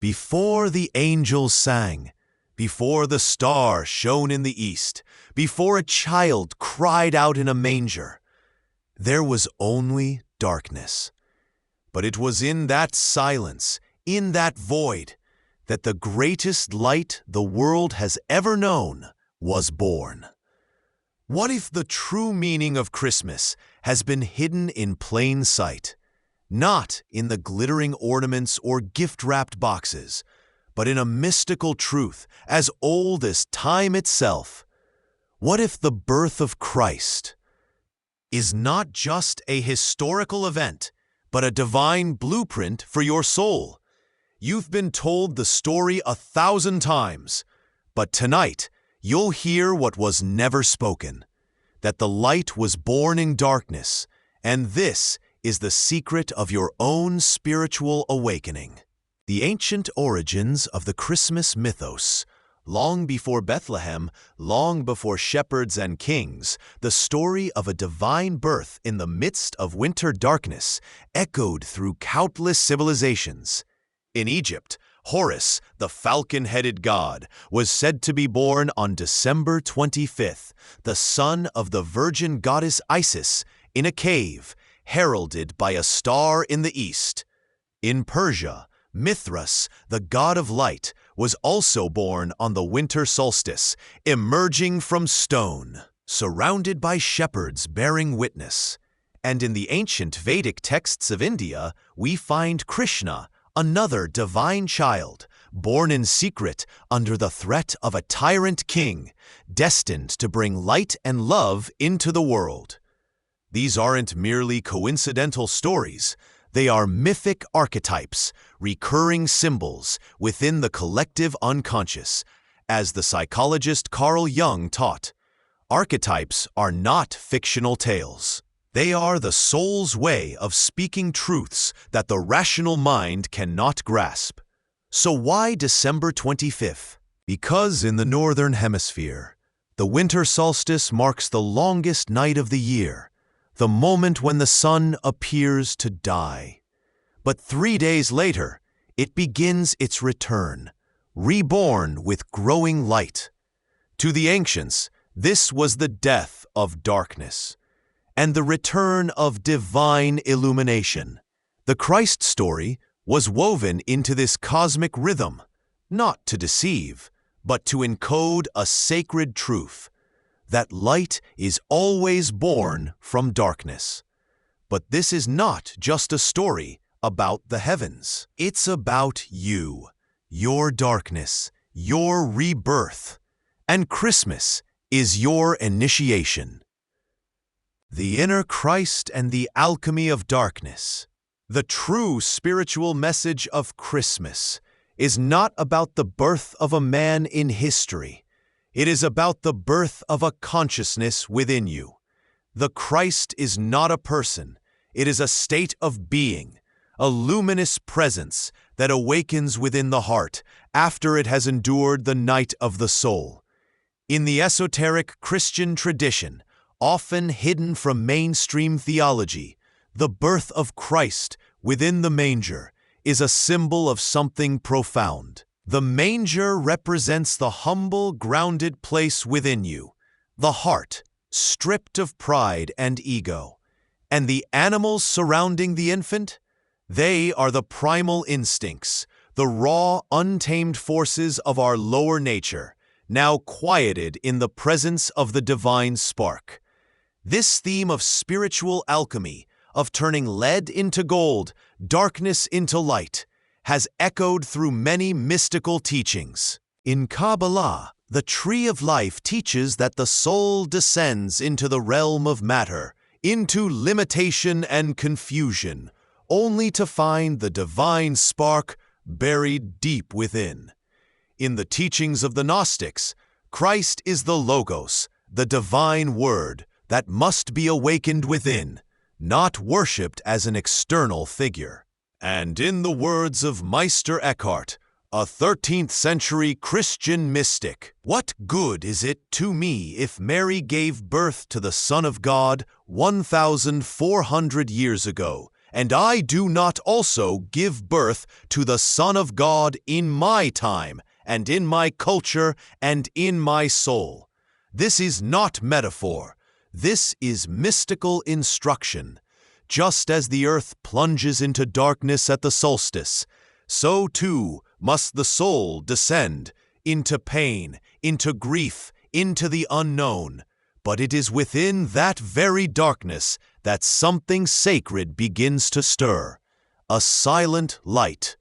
Before the angels sang, before the star shone in the east, before a child cried out in a manger, there was only darkness. But it was in that silence, in that void, that the greatest light the world has ever known was born. What if the true meaning of Christmas has been hidden in plain sight, not in the glittering ornaments or gift-wrapped boxes, but in a mystical truth as old as time itself? What if the birth of Christ is not just a historical event, but a divine blueprint for your soul? You've been told the story 1,000 times, but tonight you'll hear what was never spoken, that the light was born in darkness, and this is the secret of your own spiritual awakening. The ancient origins of the Christmas mythos. Long before Bethlehem, long before shepherds and kings, the story of a divine birth in the midst of winter darkness echoed through countless civilizations. In Egypt, Horus, the falcon-headed god, was said to be born on December 25th, the son of the virgin goddess Isis, in a cave, heralded by a star in the east. In Persia, Mithras, the god of light, was also born on the winter solstice, emerging from stone, surrounded by shepherds bearing witness. And in the ancient Vedic texts of India, we find Krishna, another divine child, born in secret under the threat of a tyrant king, destined to bring light and love into the world. These aren't merely coincidental stories. They are mythic archetypes, recurring symbols within the collective unconscious. As the psychologist Carl Jung taught, archetypes are not fictional tales. They are the soul's way of speaking truths that the rational mind cannot grasp. So why December 25th? Because in the Northern Hemisphere, the winter solstice marks the longest night of the year, the moment when the sun appears to die. But 3 days later, it begins its return, reborn with growing light. To the ancients, this was the death of darkness and the return of divine illumination. The Christ story was woven into this cosmic rhythm, not to deceive, but to encode a sacred truth, that light is always born from darkness. But this is not just a story about the heavens. It's about you, your darkness, your rebirth, and Christmas is your initiation. The inner Christ and the alchemy of darkness. The true spiritual message of Christmas is not about the birth of a man in history. It is about the birth of a consciousness within you. The Christ is not a person. It is a state of being, a luminous presence that awakens within the heart after it has endured the night of the soul. In the esoteric Christian tradition, often hidden from mainstream theology, the birth of Christ within the manger is a symbol of something profound. The manger represents the humble, grounded place within you, the heart, stripped of pride and ego. And the animals surrounding the infant? They are the primal instincts, the raw, untamed forces of our lower nature, now quieted in the presence of the divine spark. This theme of spiritual alchemy, of turning lead into gold, darkness into light, has echoed through many mystical teachings. In Kabbalah, the tree of life teaches that the soul descends into the realm of matter, into limitation and confusion, only to find the divine spark buried deep within. In the teachings of the Gnostics, Christ is the Logos, the divine word, that must be awakened within, not worshipped as an external figure. And in the words of Meister Eckhart, a 13th century Christian mystic, what good is it to me if Mary gave birth to the Son of God 1,400 years ago, and I do not also give birth to the Son of God in my time, and in my culture, and in my soul. This is not metaphor. This is mystical instruction. Just as the earth plunges into darkness at the solstice, so too must the soul descend into pain, into grief, into the unknown. But it is within that very darkness that something sacred begins to stir. A silent light,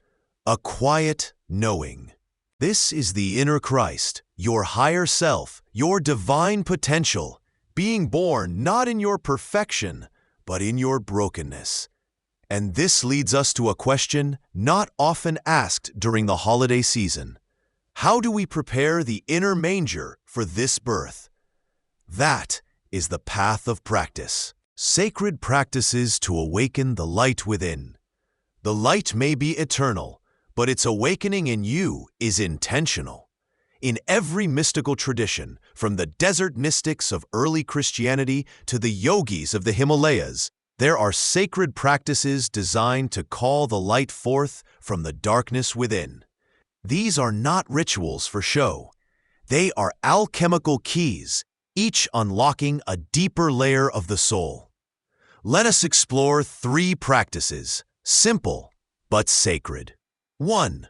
a quiet knowing. This is the inner Christ, your higher self, your divine potential, being born not in your perfection, but in your brokenness. And this leads us to a question not often asked during the holiday season. How do we prepare the inner manger for this birth? That is the path of practice. Sacred practices to awaken the light within. The light may be eternal, but its awakening in you is intentional. In every mystical tradition, from the desert mystics of early Christianity to the yogis of the Himalayas, there are sacred practices designed to call the light forth from the darkness within. These are not rituals for show. They are alchemical keys, each unlocking a deeper layer of the soul. Let us explore 3 practices, simple but sacred. 1.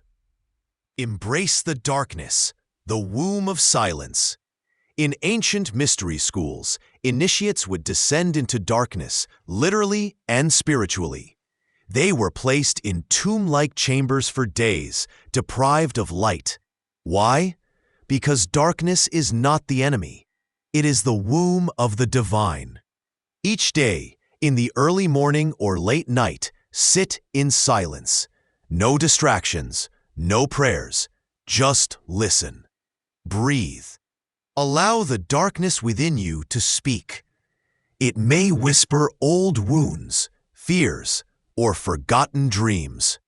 Embrace the darkness, the womb of silence. In ancient mystery schools, initiates would descend into darkness, literally and spiritually. They were placed in tomb-like chambers for days, deprived of light. Why? Because darkness is not the enemy. It is the womb of the divine. Each day, in the early morning or late night, sit in silence. No distractions, no prayers, just listen. Breathe. Allow the darkness within you to speak. It may whisper old wounds, fears, or forgotten dreams.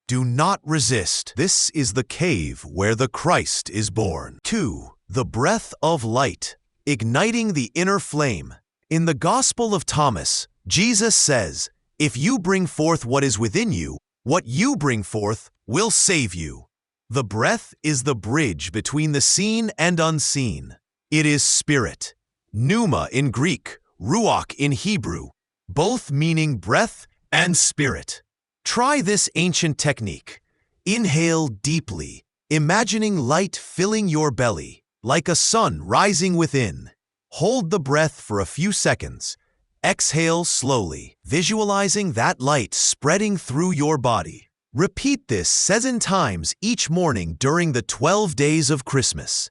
Do not resist. This is the cave where the Christ is born. 2. The breath of light, igniting the inner flame. In the Gospel of Thomas, Jesus says, "If you bring forth what is within you, what you bring forth will save you." The breath is the bridge between the seen and unseen. It is spirit, pneuma in Greek, ruach in Hebrew, both meaning breath and spirit. Try this ancient technique. Inhale deeply, imagining light filling your belly, like a sun rising within. Hold the breath for a few seconds. Exhale slowly, visualizing that light spreading through your body. Repeat this 7 times each morning during the 12 days of Christmas.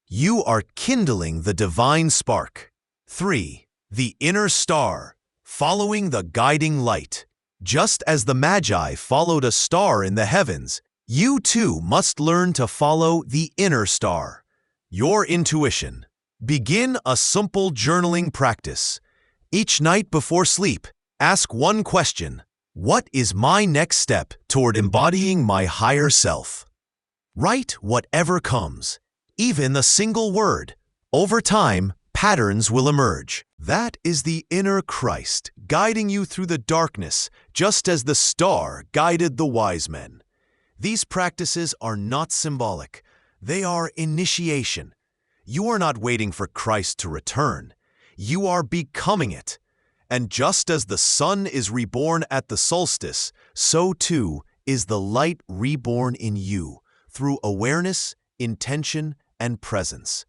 You are kindling the divine spark. 3. The inner star, following the guiding light. Just as the Magi followed a star in the heavens, you too must learn to follow the inner star, your intuition. Begin a simple journaling practice. Each night before sleep, ask one question. What is my next step toward embodying my higher self? Write whatever comes, even a single word. Over time, patterns will emerge. That is the inner Christ, guiding you through the darkness, just as the star guided the wise men. These practices are not symbolic. They are initiation. You are not waiting for Christ to return. You are becoming it. And just as the sun is reborn at the solstice, so too is the light reborn in you through awareness, intention, and presence.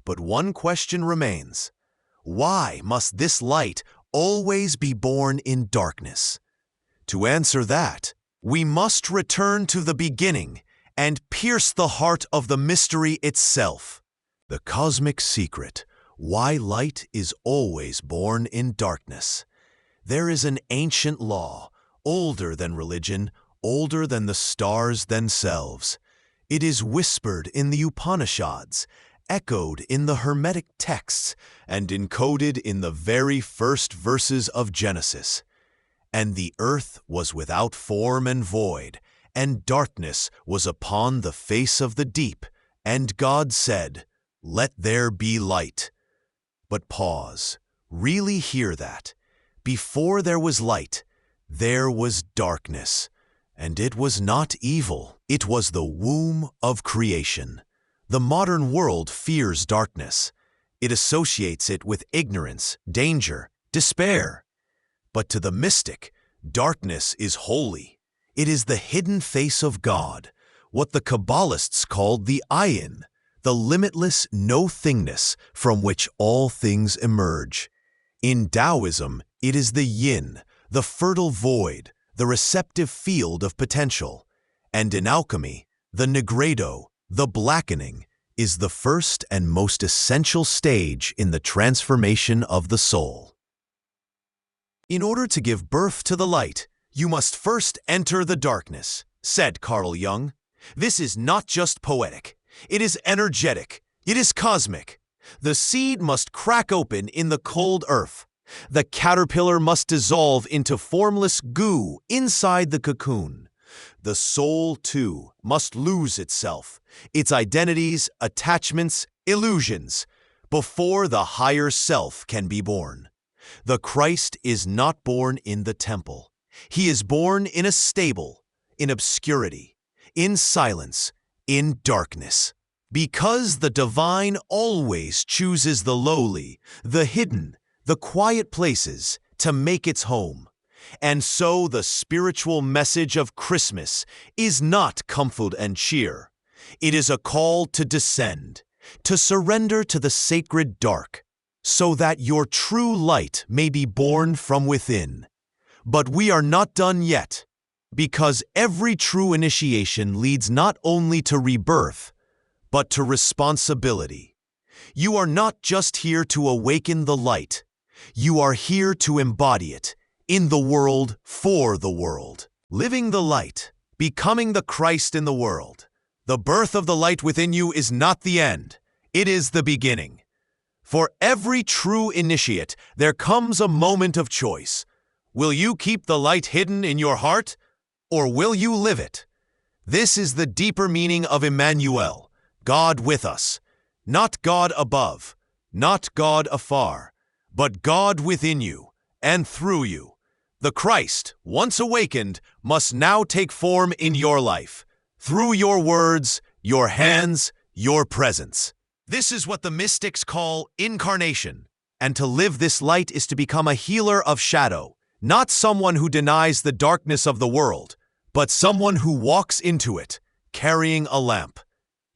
But one question remains. Why must this light always be born in darkness? To answer that, we must return to the beginning and pierce the heart of the mystery itself. The cosmic secret. Why light is always born in darkness. There is an ancient law, older than religion, older than the stars themselves. It is whispered in the Upanishads, echoed in the Hermetic texts, and encoded in the very first verses of Genesis. And the earth was without form and void, and darkness was upon the face of the deep. And God said, "Let there be light." But pause. Really hear that. Before there was light, there was darkness, and it was not evil. It was the womb of creation. The modern world fears darkness. It associates it with ignorance, danger, despair. But to the mystic, darkness is holy. It is the hidden face of God, what the Kabbalists called the ayin, the limitless no-thingness from which all things emerge. In Taoism, it is the yin, the fertile void, the receptive field of potential. And in alchemy, the nigredo, the blackening, is the first and most essential stage in the transformation of the soul. In order to give birth to the light, you must first enter the darkness, said Carl Jung. This is not just poetic. It is energetic. It is cosmic. The seed must crack open in the cold earth. The caterpillar must dissolve into formless goo inside the cocoon. The soul, too, must lose itself, its identities, attachments, illusions, before the higher self can be born. The Christ is not born in the temple. He is born in a stable, in obscurity, in silence, in darkness. Because the divine always chooses the lowly, the hidden, the quiet places to make its home. And so the spiritual message of Christmas is not comfort and cheer. It is a call to descend, to surrender to the sacred dark, so that your true light may be born from within. But we are not done yet, because every true initiation leads not only to rebirth, but to responsibility. You are not just here to awaken the light. You are here to embody it, in the world, for the world. Living the light, becoming the Christ in the world. The birth of the light within you is not the end. It is the beginning. For every true initiate, there comes a moment of choice. Will you keep the light hidden in your heart, or will you live it? This is the deeper meaning of Emmanuel, God with us. Not God above, not God afar, but God within you and through you. The Christ, once awakened, must now take form in your life, through your words, your hands, your presence. This is what the mystics call incarnation, and to live this light is to become a healer of shadow, not someone who denies the darkness of the world, but someone who walks into it, carrying a lamp.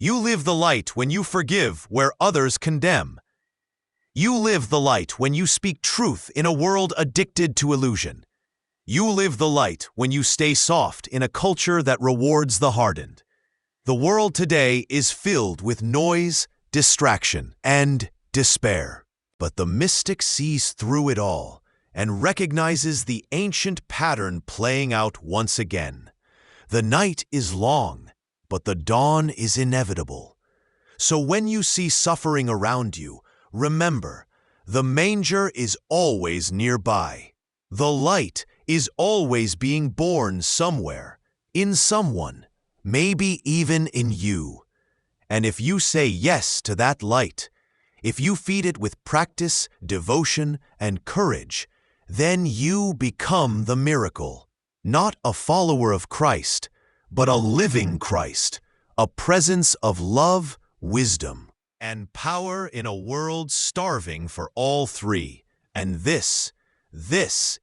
You live the light when you forgive where others condemn. You live the light when you speak truth in a world addicted to illusion. You live the light when you stay soft in a culture that rewards the hardened. The world today is filled with noise, distraction, and despair. But the mystic sees through it all and recognizes the ancient pattern playing out once again. The night is long, but the dawn is inevitable. So when you see suffering around you, remember, the manger is always nearby. The light is always being born somewhere, in someone, maybe even in you. And if you say yes to that light, if you feed it with practice, devotion, and courage, then you become the miracle. Not a follower of Christ, but a living Christ, a presence of love, wisdom, and power in a world starving for all three. And this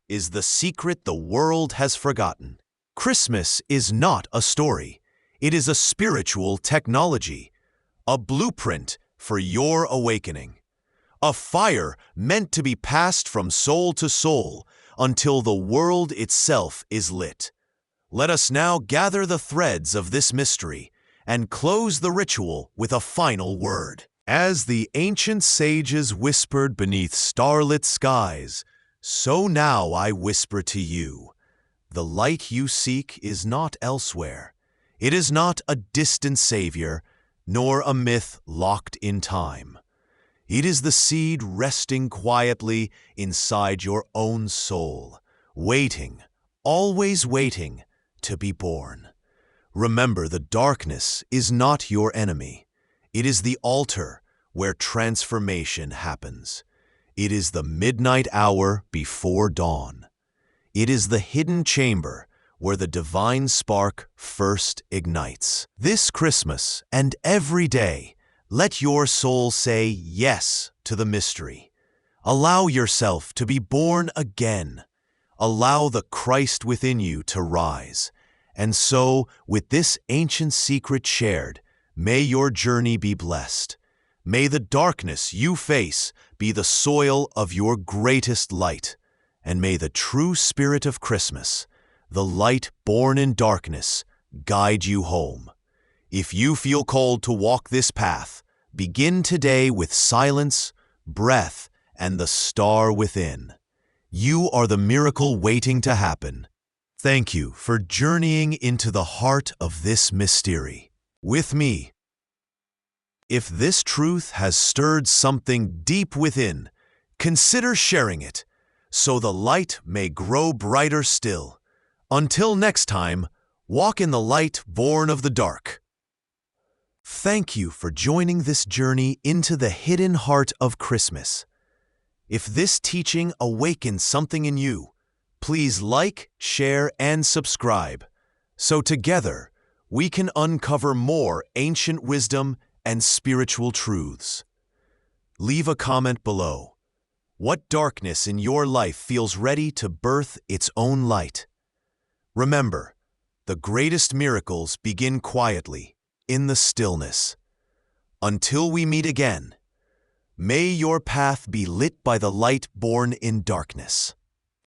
is the secret the world has forgotten. Christmas is not a story. It is a spiritual technology, a blueprint for your awakening, a fire meant to be passed from soul to soul until the world itself is lit. Let us now gather the threads of this mystery and close the ritual with a final word. As the ancient sages whispered beneath starlit skies, so now I whisper to you. The light you seek is not elsewhere. It is not a distant savior, nor a myth locked in time. It is the seed resting quietly inside your own soul, waiting, always waiting, to be born. Remember, the darkness is not your enemy. It is the altar where transformation happens. It is the midnight hour before dawn. It is the hidden chamber where the divine spark first ignites. This Christmas and every day, let your soul say yes to the mystery. Allow yourself to be born again. Allow the Christ within you to rise. And so, with this ancient secret shared, may your journey be blessed. May the darkness you face be the soil of your greatest light. And may the true spirit of Christmas, the light born in darkness, guide you home. If you feel called to walk this path, begin today with silence, breath, and the star within. You are the miracle waiting to happen. Thank you for journeying into the heart of this mystery with me. If this truth has stirred something deep within, consider sharing it, so the light may grow brighter still. Until next time, walk in the light born of the dark. Thank you for joining this journey into the hidden heart of Christmas. If this teaching awakens something in you, please like, share, and subscribe, so together we can uncover more ancient wisdom and spiritual truths. Leave a comment below. What darkness in your life feels ready to birth its own light? Remember, the greatest miracles begin quietly, in the stillness. Until we meet again, may your path be lit by the light born in darkness.